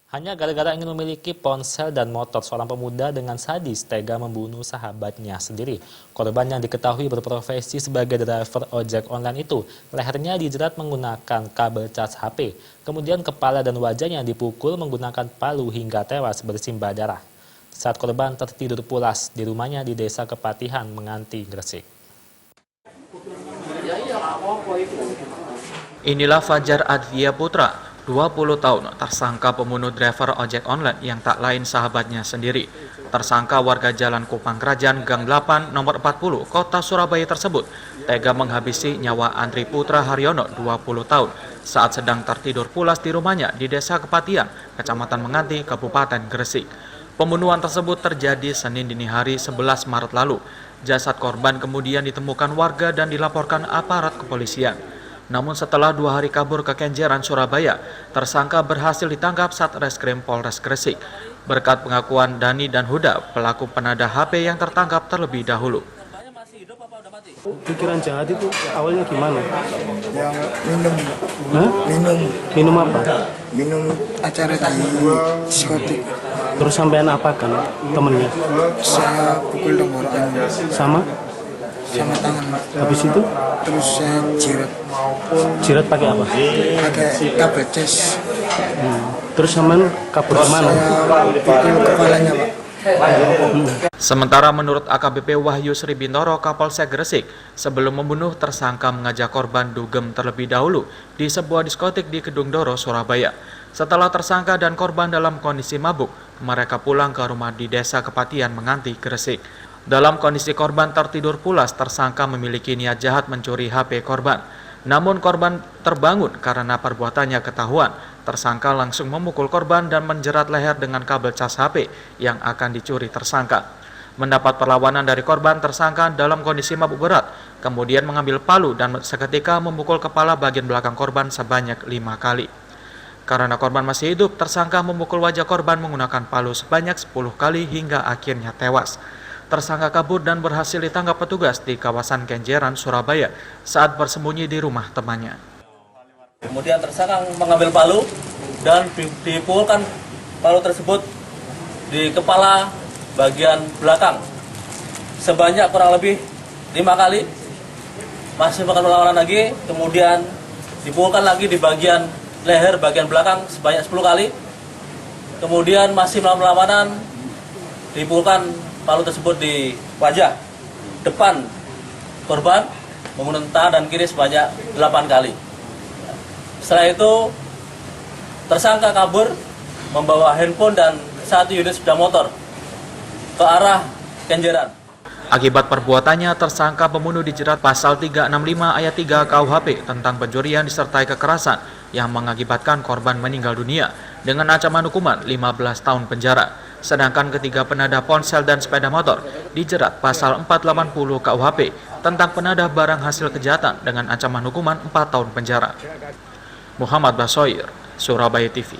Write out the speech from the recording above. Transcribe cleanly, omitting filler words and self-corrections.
Hanya gara-gara ingin memiliki ponsel dan motor, seorang pemuda dengan sadis tega membunuh sahabatnya sendiri. Korban yang diketahui berprofesi sebagai driver ojek online itu, lehernya dijerat menggunakan kabel cas HP. Kemudian kepala dan wajahnya dipukul menggunakan palu hingga tewas bersimbah darah. Saat korban tertidur pulas di rumahnya di Desa Kepatihan, Menganti, Gresik. Inilah Fajar Advia Putra, 20 tahun, tersangka pembunuh driver ojek online yang tak lain sahabatnya sendiri. Tersangka warga Jalan Kupang Kerajaan, Gang 8, nomor 40, Kota Surabaya tersebut tega menghabisi nyawa Andri Putra Haryono, 20 tahun, saat sedang tertidur pulas di rumahnya di Desa Kepatihan, Kecamatan Menganti, Kabupaten Gresik. Pembunuhan tersebut terjadi Senin dini hari 11 Maret lalu. Jasad korban kemudian ditemukan warga dan dilaporkan aparat kepolisian. Namun setelah 2 hari kabur ke Kenjeran, Surabaya, tersangka berhasil ditangkap Satreskrim Polres Gresik. Berkat pengakuan Dani dan Huda, pelaku penadah HP yang tertangkap terlebih dahulu. Pikiran jahat itu awalnya gimana? Yang minum. Hah? Minum apa? Minum acara di diskotik. Terus sampean apakan temennya? Saya pukul tenggorokan Sama tangan. habis itu Terus saya jirat pakai apa? pakai kabel cas. Terus sampean kabur kemana? Saya pukul kepalanya, Pak. Sementara menurut AKBP Wahyu Sri Bintoro Kapolsek Gresik, sebelum membunuh tersangka mengajak korban dugem terlebih dahulu di sebuah diskotik di Kedung Doro, Surabaya. Setelah tersangka dan korban dalam kondisi mabuk, mereka pulang ke rumah di Desa Kepatihan, Menganti, Gresik. Dalam kondisi korban tertidur pulas, tersangka memiliki niat jahat mencuri HP korban. Namun korban terbangun karena perbuatannya ketahuan. Tersangka langsung memukul korban dan menjerat leher dengan kabel cas HP yang akan dicuri tersangka. Mendapat perlawanan dari korban, tersangka dalam kondisi mabuk berat, kemudian mengambil palu dan seketika memukul kepala bagian belakang korban sebanyak 5 kali. Karena korban masih hidup, tersangka memukul wajah korban menggunakan palu sebanyak 10 kali hingga akhirnya tewas. Tersangka kabur dan berhasil ditangkap petugas di kawasan Kenjeran, Surabaya saat bersembunyi di rumah temannya. Kemudian tersangka mengambil palu dan dipukulkan palu tersebut di kepala bagian belakang sebanyak kurang lebih 5 kali. Masih melakukan perlawanan lagi, kemudian dipukulkan lagi di bagian leher bagian belakang sebanyak 10 kali. Kemudian masih melakukan perlawanan, dipukulkan palu tersebut di wajah depan korban menggunakan tangan dan kiri sebanyak 8 kali. Setelah itu tersangka kabur membawa handphone dan 1 unit sepeda motor ke arah Kenjeran. Akibat perbuatannya, tersangka pembunuh dijerat pasal 365 ayat 3 KUHP tentang pencurian disertai kekerasan yang mengakibatkan korban meninggal dunia dengan ancaman hukuman 15 tahun penjara. Sedangkan ketiga penadah ponsel dan sepeda motor dijerat pasal 480 KUHP tentang penadah barang hasil kejahatan dengan ancaman hukuman 4 tahun penjara. Muhammad Basoir, Surabaya TV.